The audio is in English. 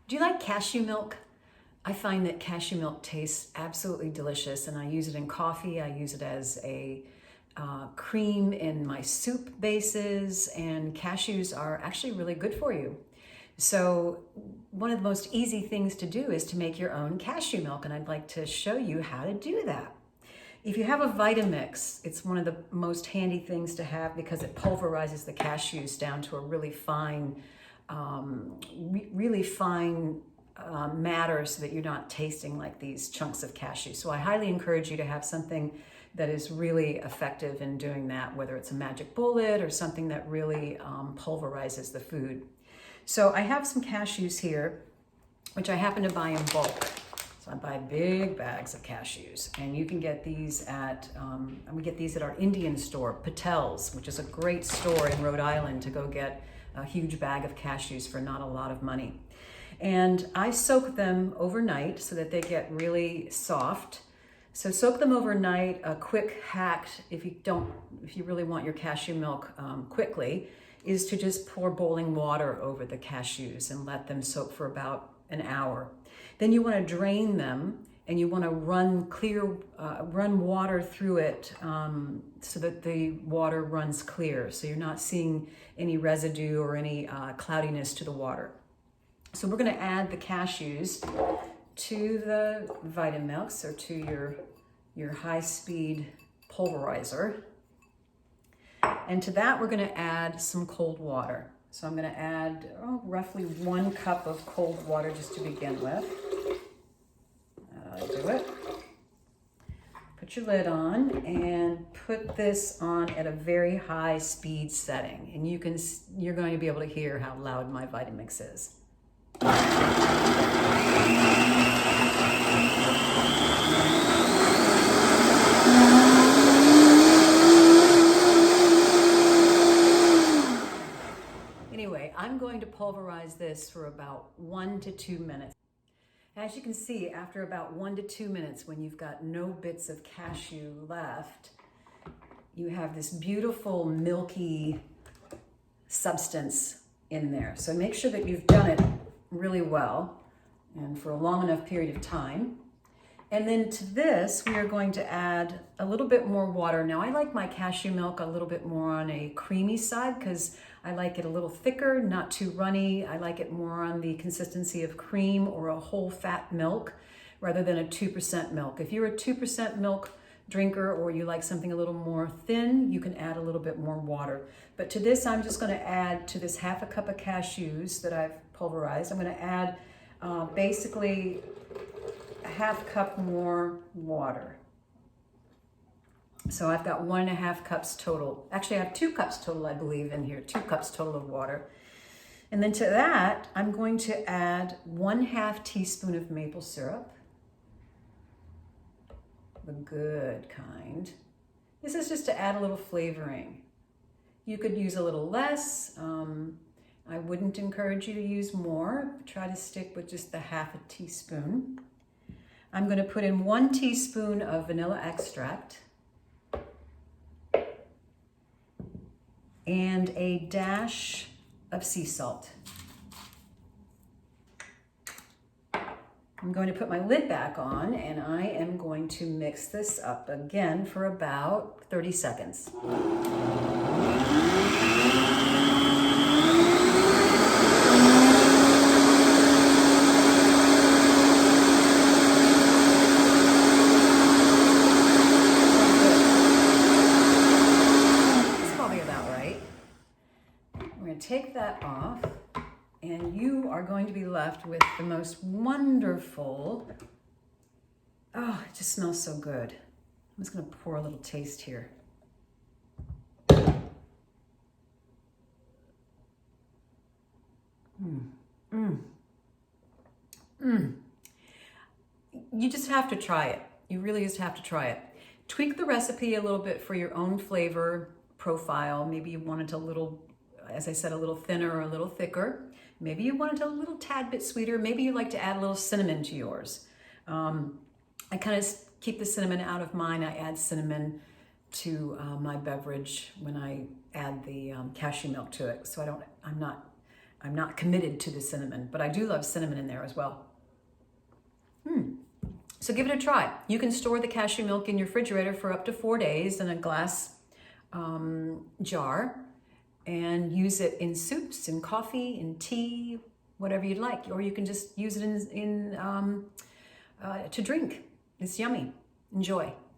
Do you like cashew milk? I find that cashew milk tastes absolutely delicious, and I use it in coffee. I use it as a cream in my soup bases, and cashews are actually really good for you. So one of the most easy things to do is to make your own cashew milk, and I'd like to show you how to do that. If you have a Vitamix, it's one of the most handy things to have because it pulverizes the cashews down to a really fine, matter, so that you're not tasting like these chunks of cashew. So I highly encourage you to have something that is really effective in doing that, whether it's a magic bullet or something that really pulverizes the food. So I have some cashews here, which I happen to buy in bulk. So I buy big bags of cashews, and you can get these at, we get these at our Indian store, Patel's, which is a great store in Rhode Island to go get a huge bag of cashews for not a lot of money. And I soak them overnight so that they get really soft. So soak them overnight. A quick hack, if you really want your cashew milk quickly, is to just pour boiling water over the cashews and let them soak for about an hour. Then you want to drain them, and you want to run water through it so that the water runs clear, so you're not seeing any residue or any cloudiness to the water. So we're going to add the cashews to the Vitamix, or to your high-speed pulverizer. And to that, we're going to add some cold water. So I'm going to add roughly 1 cup of cold water just to begin with. That'll do it. Put your lid on and put this on at a very high speed setting. And you're going to be able to hear how loud my Vitamix is. Anyway, I'm going to pulverize this for about 1 to 2 minutes. As you can see, after about 1 to 2 minutes, when you've got no bits of cashew left, you have this beautiful milky substance in there. So make sure that you've done it really well and for a long enough period of time. And then to this, we are going to add a little bit more water. Now, I like my cashew milk a little bit more on a creamy side because I like it a little thicker, not too runny. I like it more on the consistency of cream or a whole fat milk rather than a 2% milk. If you're a 2% milk drinker, or you like something a little more thin, you can add a little bit more water. But to this, I'm just going to add, to this half a cup of cashews that I've pulverized, I'm going to add basically a half cup more water. So I've got 1.5 cups total. Actually, I have 2 cups total, I believe, in here. 2 cups total of water. And then to that, I'm going to add 1/2 teaspoon of maple syrup. The good kind. This is just to add a little flavoring. You could use a little less. I wouldn't encourage you to use more. Try to stick with just the 1/2 teaspoon. I'm going to put in 1 teaspoon of vanilla extract and a dash of sea salt. I'm going to put my lid back on, and I am going to mix this up again for about 30 seconds. That's probably about right. We're going to take that off, and you are going to be left with the most wonderful, oh, it just smells so good. I'm just going to pour a little taste here. You just have to try it. You really just have to try it. Tweak the recipe a little bit for your own flavor profile. Maybe you want it a little, as I said, a little thinner or a little thicker. Maybe you want it a little tad bit sweeter. Maybe you like to add a little cinnamon to yours. I kind of keep the cinnamon out of mine. I add cinnamon to my beverage when I add the cashew milk to it. So I'm not I'm not committed to the cinnamon, but I do love cinnamon in there as well. So give it a try. You can store the cashew milk in your refrigerator for up to 4 days in a glass jar and use it in soups, in coffee, in tea, whatever you'd like. Or you can just use it to drink. It's yummy. Enjoy.